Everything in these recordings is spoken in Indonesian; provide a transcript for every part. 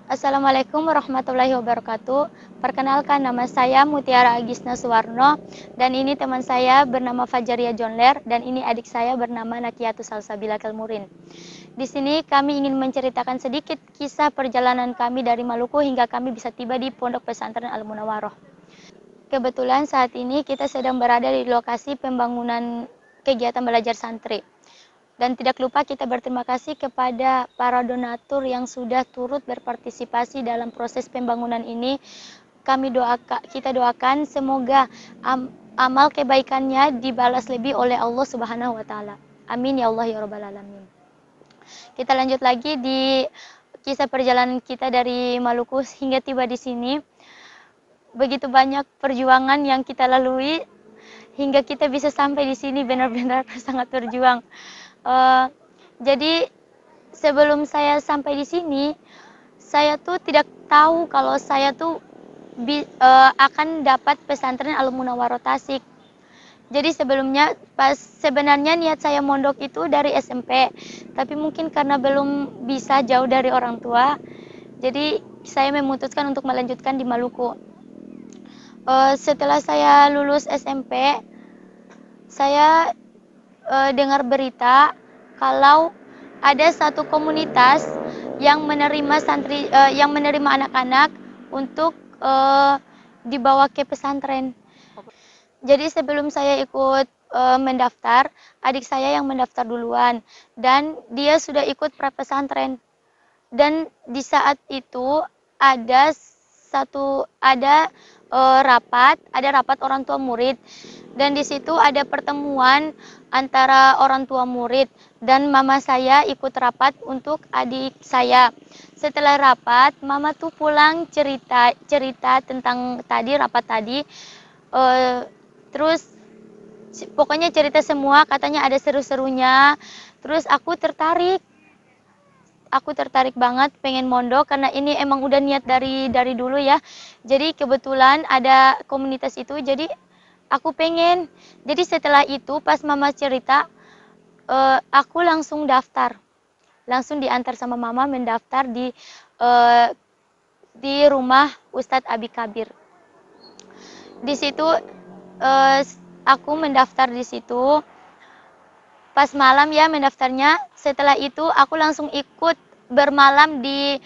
Assalamualaikum warahmatullahi wabarakatuh. Perkenalkan, nama saya Mutiara Agisna Suwarno dan ini teman saya bernama Fajaria Jonler dan ini adik saya bernama Nakiatus Salsabila Kelmurin. Di sini kami ingin menceritakan sedikit kisah perjalanan kami dari Maluku hingga kami bisa tiba di Pondok Pesantren Al Munawaroh. Kebetulan saat ini kita sedang berada di lokasi pembangunan kegiatan belajar santri. Dan tidak lupa kita berterima kasih kepada para donatur yang sudah turut berpartisipasi dalam proses pembangunan ini. Kita doakan semoga amal kebaikannya dibalas lebih oleh Allah Subhanahu wa taala. Amin ya Allah ya rabbal alamin. Kita lanjut lagi di kisah perjalanan kita dari Maluku hingga tiba di sini. Begitu banyak perjuangan yang kita lalui hingga kita bisa sampai di sini, benar-benar sangat berjuang. Jadi sebelum saya sampai di sini, saya tuh tidak tahu kalau saya tuh akan dapat pesantren Al Munawaroh Tasik. Jadi sebenarnya niat saya mondok itu dari SMP, tapi mungkin karena belum bisa jauh dari orang tua, jadi saya memutuskan untuk melanjutkan di Maluku. Setelah saya lulus SMP, saya dengar berita kalau ada satu komunitas yang menerima yang menerima anak-anak untuk dibawa ke pesantren. Jadi sebelum saya ikut mendaftar, adik saya yang mendaftar duluan dan dia sudah ikut pra pesantren. Dan di saat itu ada rapat orang tua murid, dan di situ ada pertemuan antara orang tua murid dan mama saya ikut rapat untuk adik saya. Setelah rapat, mama tuh pulang cerita tentang rapat tadi, terus pokoknya cerita semua, katanya ada seru-serunya. Terus aku tertarik banget pengen mondok karena ini emang udah niat dari dulu ya. Jadi kebetulan ada komunitas itu, jadi aku pengen. Jadi setelah itu pas mama cerita, aku langsung daftar. Langsung diantar sama mama mendaftar di rumah Ustadz Abi Kabir. Di situ aku mendaftar di situ. Pas malam ya mendaftarnya. Setelah itu aku langsung ikut bermalam di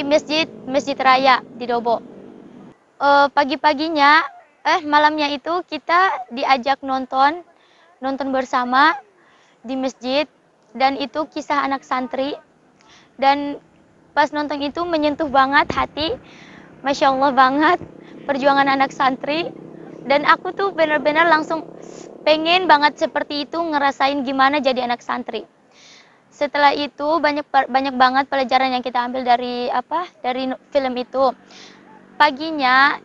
Masjid Raya di Dobo. Malamnya itu kita diajak nonton bersama di masjid, dan itu kisah anak santri. Dan pas nonton itu menyentuh banget hati, Masya Allah banget perjuangan anak santri. Dan aku tuh benar-benar langsung pengen banget seperti itu, ngerasain gimana jadi anak santri. Setelah itu banyak banget pelajaran yang kita ambil dari film itu. Paginya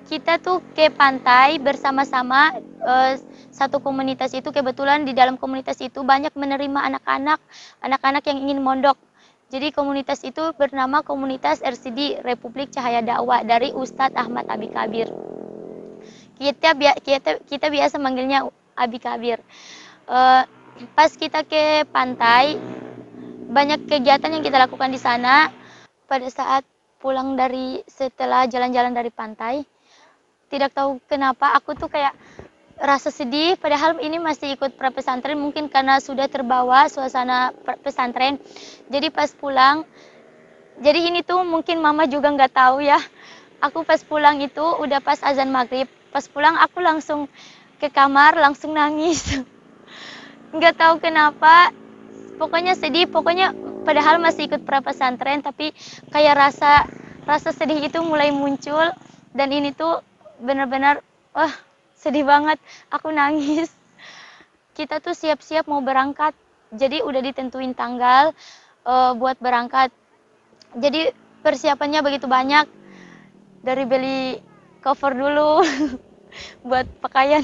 kita tuh ke pantai bersama-sama, satu komunitas itu. Kebetulan di dalam komunitas itu banyak menerima anak-anak yang ingin mondok. Jadi komunitas itu bernama Komunitas RCD Republik Cahaya Dakwah dari Ustadz Ahmad Abi Kabir. Kita biasa manggilnya Abi Kabir. Pas kita ke pantai, banyak kegiatan yang kita lakukan di sana. Pada saat pulang setelah jalan-jalan dari pantai, tidak tahu kenapa aku tuh kayak rasa sedih, padahal ini masih ikut pra pesantren, mungkin karena sudah terbawa suasana pesantren. Jadi pas pulang, jadi ini tuh mungkin mama juga nggak tahu ya, aku pas pulang itu udah pas azan maghrib. Pas pulang aku langsung ke kamar, langsung nangis. Nggak tahu kenapa, pokoknya sedih, padahal masih ikut pra pesantren, tapi kayak rasa sedih itu mulai muncul. Dan ini tuh benar-benar sedih banget, aku nangis. Kita tuh siap-siap mau berangkat, jadi udah ditentuin tanggal buat berangkat. Jadi persiapannya begitu banyak, dari beli cover dulu buat pakaian.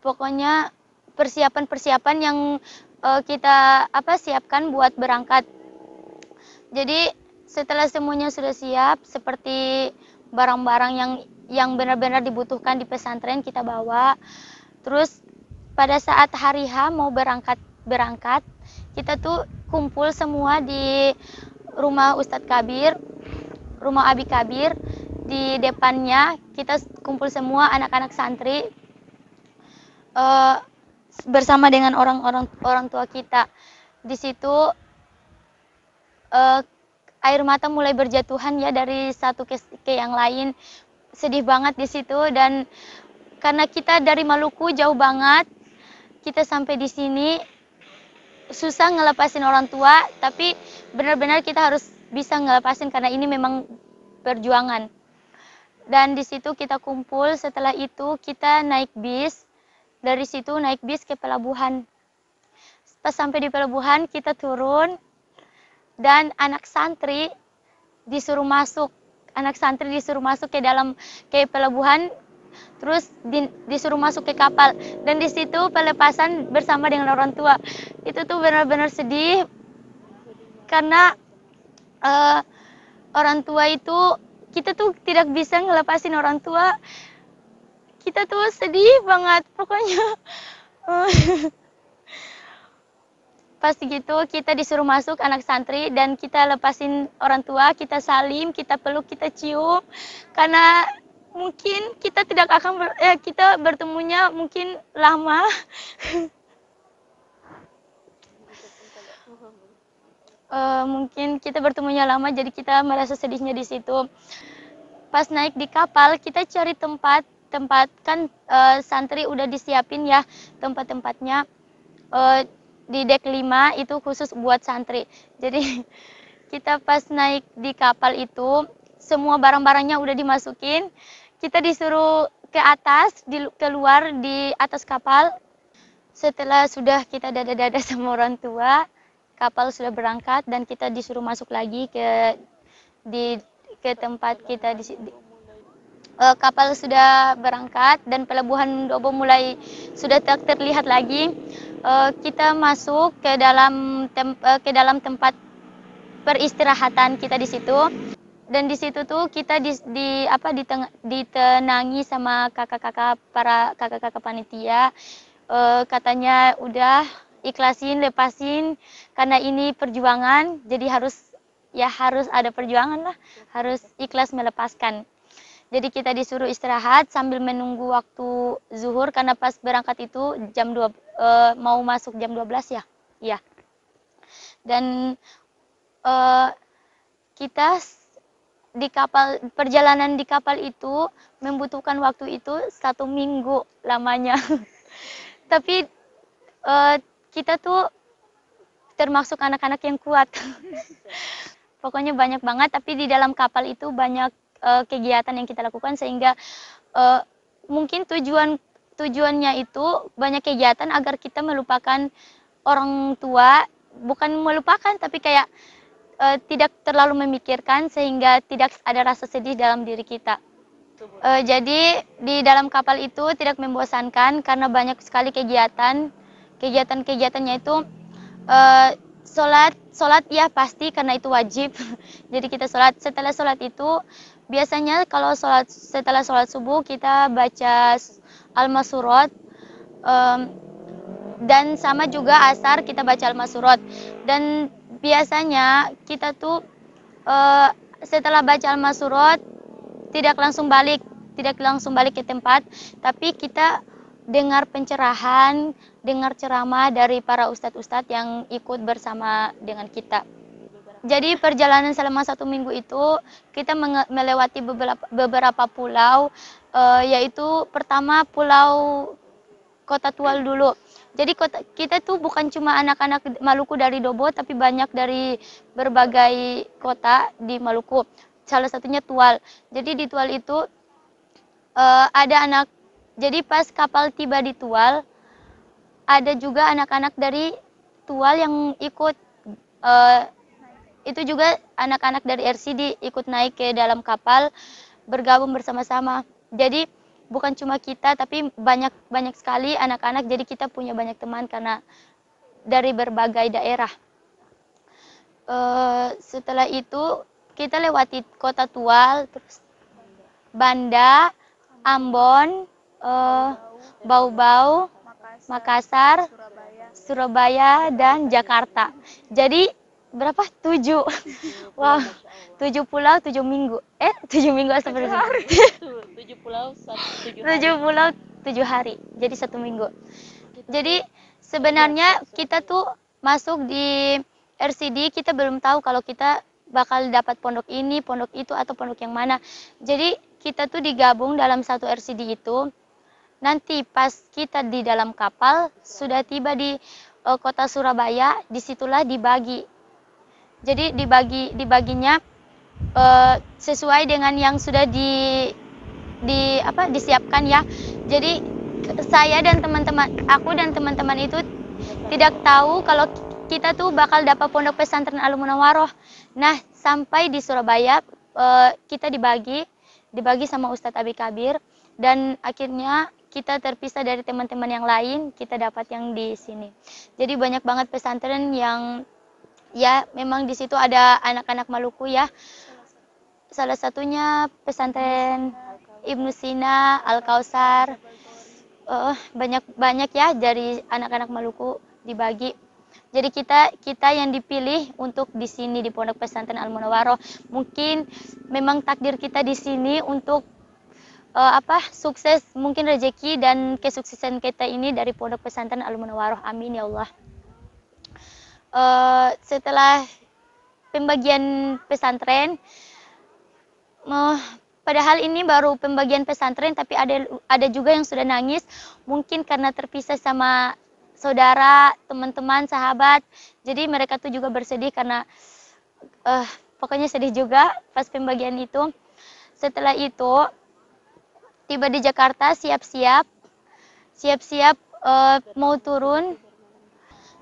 Pokoknya persiapan yang kita siapkan buat berangkat. Jadi setelah semuanya sudah siap, seperti barang-barang yang benar-benar dibutuhkan di pesantren kita bawa. Terus pada saat hari H mau berangkat, kita tuh kumpul semua di rumah Ustadz Kabir, rumah Abi Kabir. Di depannya kita kumpul semua anak-anak santri bersama dengan orang tua kita. Di situ air mata mulai berjatuhan ya dari satu ke yang lain. Sedih banget di situ, dan karena kita dari Maluku jauh banget, kita sampai di sini susah ngelepasin orang tua, tapi benar-benar kita harus bisa ngelepasin karena ini memang perjuangan. Dan di situ kita kumpul, setelah itu kita naik bis, dari situ naik bis ke pelabuhan. Pas sampai di pelabuhan kita turun, dan anak santri disuruh masuk ke pelabuhan, terus disuruh masuk ke kapal, dan di situ pelepasan bersama dengan orang tua. Itu tuh benar-benar sedih karena orang tua itu, kita tuh tidak bisa ngelepasin orang tua. Kita tuh sedih banget pokoknya. Pas gitu kita disuruh masuk anak santri, dan kita lepasin orang tua, kita salim, kita peluk, kita cium, karena mungkin kita tidak akan kita bertemunya mungkin lama. Mungkin kita bertemunya lama, jadi kita merasa sedihnya di situ. Pas naik di kapal kita cari tempat kan santri udah disiapin ya tempat-tempatnya. Di dek 5 itu khusus buat santri. Jadi kita pas naik di kapal itu semua barang-barangnya udah dimasukin. Kita disuruh ke atas, keluar di atas kapal. Setelah sudah kita dada-dada sama orang tua, kapal sudah berangkat dan kita disuruh masuk lagi ke tempat kita kapal sudah berangkat dan pelabuhan Dobo mulai sudah terlihat lagi. Kita masuk ke dalam tempat peristirahatan kita di situ, dan di situ tuh kita ditenangi sama para kakak-kakak panitia. Katanya udah ikhlasin, lepasin, karena ini perjuangan, jadi harus ada perjuangan lah, harus ikhlas melepaskan. Jadi kita disuruh istirahat sambil menunggu waktu zuhur, karena pas berangkat itu mau masuk jam 12 ya. Iya. Dan kita perjalanan di kapal itu membutuhkan waktu itu 1 minggu lamanya. Tapi kita tuh termasuk anak-anak yang kuat. Pokoknya banyak banget, tapi di dalam kapal itu banyak kegiatan yang kita lakukan, sehingga mungkin tujuannya itu banyak kegiatan agar kita melupakan orang tua, bukan melupakan tapi kayak tidak terlalu memikirkan, sehingga tidak ada rasa sedih dalam diri kita. Jadi di dalam kapal itu tidak membosankan karena banyak sekali kegiatannya itu sholat ya pasti, karena itu wajib. Jadi kita sholat. Setelah sholat itu biasanya kalau setelah sholat subuh kita baca Al-Masurat, dan sama juga asar kita baca Al-Masurat. Dan biasanya kita tuh setelah baca Al-Masurat tidak langsung balik ke tempat, tapi kita dengar pencerahan, dengar ceramah dari para ustadz-ustadz yang ikut bersama dengan kita. Jadi perjalanan selama 1 minggu itu kita melewati beberapa pulau, yaitu pertama Pulau Kota Tual dulu. Jadi kita tuh bukan cuma anak-anak Maluku dari Dobo, tapi banyak dari berbagai kota di Maluku. Salah satunya Tual. Jadi di Tual itu jadi pas kapal tiba di Tual, ada juga anak-anak dari Tual yang ikut. Itu juga anak-anak dari RCD ikut naik ke dalam kapal, bergabung bersama-sama. Jadi bukan cuma kita, tapi banyak sekali anak-anak. Jadi kita punya banyak teman karena dari berbagai daerah. Setelah itu kita lewati Kota Tual, terus Banda, Ambon, Bau-Bau, Makassar, Surabaya, dan Jakarta. Jadi berapa? 7. Wow, 7 pulau, 7 minggu. 7 minggu seperti itu. 7 pulau, 7 hari. 7 pulau, 7 hari. Jadi 1 minggu. Jadi sebenarnya kita tuh masuk di RCD, kita belum tahu kalau kita bakal dapat pondok ini, pondok itu, atau pondok yang mana. Jadi kita tuh digabung dalam satu RCD itu. Nanti pas kita di dalam kapal, sudah tiba di kota Surabaya, disitulah dibagi. Jadi dibaginya sesuai dengan yang sudah disiapkan ya. Jadi saya dan teman-teman, aku dan teman-teman itu tidak tahu kalau kita tuh bakal dapat pondok pesantren Al Munawwaroh. Nah, sampai di Surabaya kita dibagi sama Ustadz Abi Kabir, dan akhirnya kita terpisah dari teman-teman yang lain, kita dapat yang di sini. Jadi banyak banget pesantren yang ya memang di situ ada anak-anak Maluku ya. Salah satunya pesantren Ibnu Sina, Al Kausar. Banyak ya dari anak-anak Maluku dibagi. Jadi kita yang dipilih untuk di sini di Pondok Pesantren Al Munawwaroh. Mungkin memang takdir kita di sini untuk sukses, mungkin rezeki dan kesuksesan kita ini dari Pondok Pesantren Al Munawwaroh. Amin ya Allah. Setelah pembagian pesantren, padahal ini baru pembagian pesantren, tapi ada juga yang sudah nangis, mungkin karena terpisah sama saudara, teman-teman, sahabat. Jadi mereka tuh juga bersedih karena pokoknya sedih juga pas pembagian itu. Setelah itu tiba di Jakarta, siap-siap mau turun.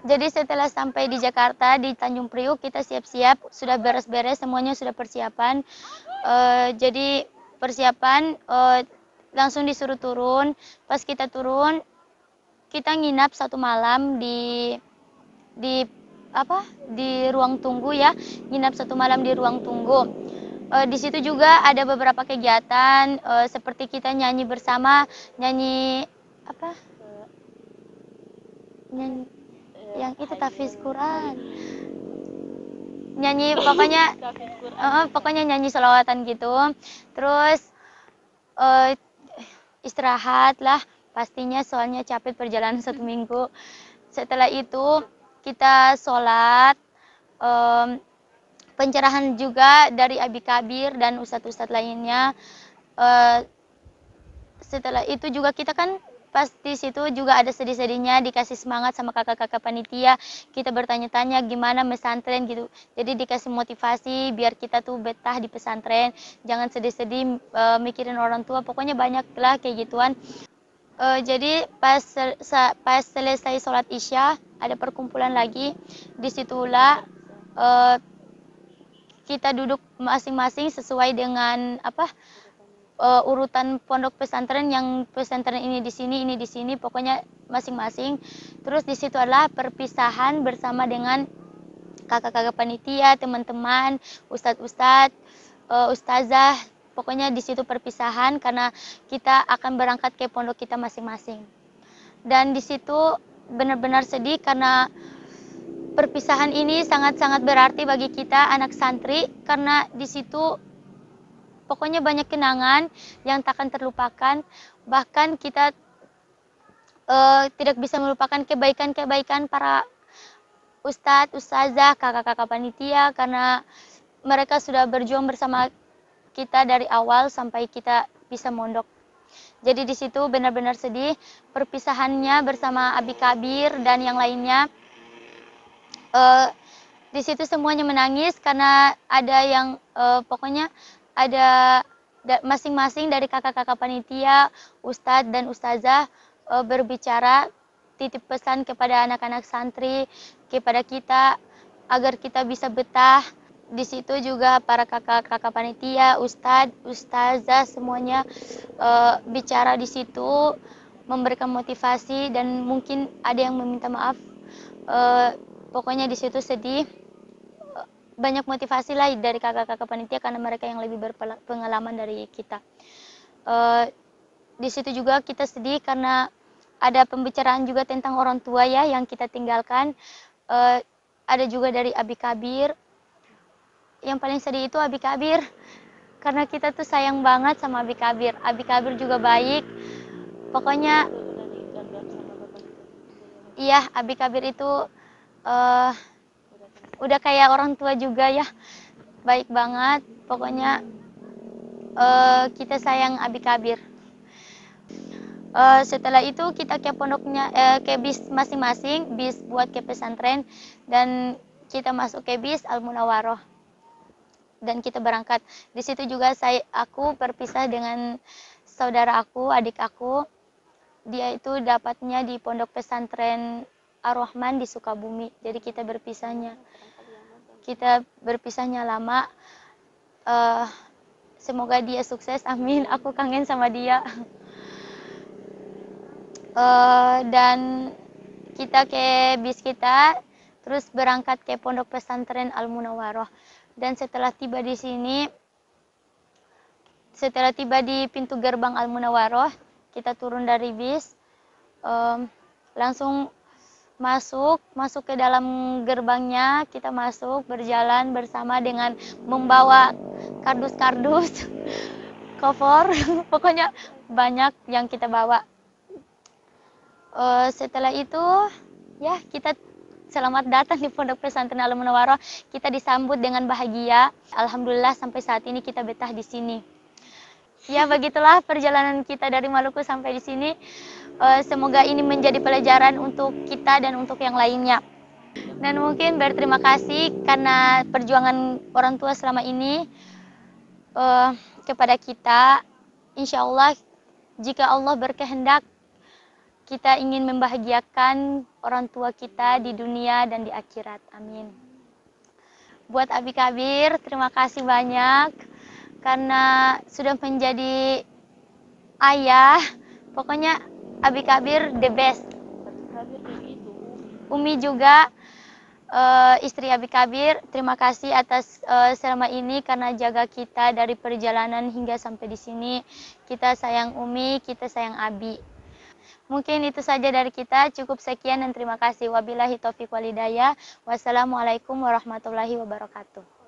Jadi setelah sampai di Jakarta, di Tanjung Priuk, kita siap-siap, sudah beres-beres, semuanya sudah persiapan. Jadi persiapan, langsung disuruh turun. Pas kita turun, kita nginap 1 malam di ruang tunggu ya, nginap 1 malam di ruang tunggu. Di situ juga ada beberapa kegiatan, seperti kita nyanyi bersama, nyanyi yang itu tahfiz Quran, nyanyi pokoknya nyanyi sholawatan gitu. Terus istirahat lah pastinya, soalnya capek perjalanan 1 minggu. Setelah itu kita sholat, pencerahan juga dari Abi Kabir dan ustadz-ustadz lainnya. Setelah itu juga kita kan pas di situ juga ada sedih-sedihnya, dikasih semangat sama kakak-kakak panitia, kita bertanya-tanya gimana pesantren gitu. Jadi dikasih motivasi biar kita tuh betah di pesantren, jangan sedih-sedih mikirin orang tua, pokoknya banyak lah kayak gituan. Jadi pas selesai sholat isya ada perkumpulan lagi, disitulah kita duduk masing-masing sesuai dengan urutan pondok pesantren, yang pesantren ini di sini, pokoknya masing-masing. Terus di situ adalah perpisahan bersama dengan kakak-kakak panitia, teman-teman, ustadz-ustadz, ustazah. Pokoknya di situ perpisahan karena kita akan berangkat ke pondok kita masing-masing. Dan di situ benar-benar sedih karena perpisahan ini sangat-sangat berarti bagi kita anak santri, karena di situ pokoknya banyak kenangan yang takkan terlupakan. Bahkan kita tidak bisa melupakan kebaikan-kebaikan para ustadz, ustazah, kakak-kakak panitia, karena mereka sudah berjuang bersama kita dari awal sampai kita bisa mondok. Jadi di situ benar-benar sedih perpisahannya bersama Abi Kabir dan yang lainnya. Di situ semuanya menangis karena ada yang pokoknya ada masing-masing dari kakak-kakak panitia, ustadz dan ustazah berbicara, titip pesan kepada anak-anak santri, kepada kita agar kita bisa betah. Di situ juga para kakak-kakak panitia, ustadz, ustazah semuanya bicara di situ, memberikan motivasi dan mungkin ada yang meminta maaf. Pokoknya di situ sedih. Banyak motivasi lah dari kakak-kakak panitia karena mereka yang lebih berpengalaman dari kita. Di situ juga kita sedih karena ada pembicaraan juga tentang orang tua ya yang kita tinggalkan. Ada juga dari Abi Kabir. Yang paling sedih itu Abi Kabir, karena kita tuh sayang banget sama Abi Kabir. Abi Kabir juga baik. Pokoknya Udah diganggap sama bapak itu. iya, Abi Kabir itu eh, udah kayak orang tua juga ya, baik banget. Pokoknya kita sayang Abi Kabir. Setelah itu kita ke pondoknya, ke bis masing-masing, bis buat ke pesantren, dan kita masuk ke bis Al Munawaroh dan kita berangkat. Di situ juga aku berpisah dengan saudara aku, adik aku. Dia itu dapatnya di pondok pesantren Ar-Rahman di Sukabumi. Jadi kita berpisahnya lama. Semoga dia sukses, amin. Aku kangen sama dia. Dan kita ke bis kita, terus berangkat ke pondok pesantren Al Munawaroh. Dan setelah tiba di pintu gerbang Al Munawaroh, kita turun dari bis, langsung masuk ke dalam gerbangnya. Kita masuk, berjalan bersama dengan membawa kardus-kardus, kofor, pokoknya banyak yang kita bawa. Setelah itu ya kita selamat datang di pondok pesantren Al Munawaroh. Kita disambut dengan bahagia. Alhamdulillah sampai saat ini kita betah di sini. Ya begitulah perjalanan kita dari Maluku sampai di sini. Semoga ini menjadi pelajaran untuk kita dan untuk yang lainnya. Dan mungkin berterima kasih karena perjuangan orang tua selama ini kepada kita. Insya Allah jika Allah berkehendak, kita ingin membahagiakan orang tua kita di dunia dan di akhirat. Amin. Buat Abi Kabir, terima kasih banyak karena sudah menjadi ayah. Pokoknya Abi Kabir the best. Kabir begitu. Umi juga, istri Abi Kabir, terima kasih atas selama ini karena jaga kita dari perjalanan hingga sampai di sini. Kita sayang Umi, kita sayang Abi. Mungkin itu saja dari kita. Cukup sekian dan terima kasih. Wabillahi taufiq walhidayah. Wassalamualaikum warahmatullahi wabarakatuh.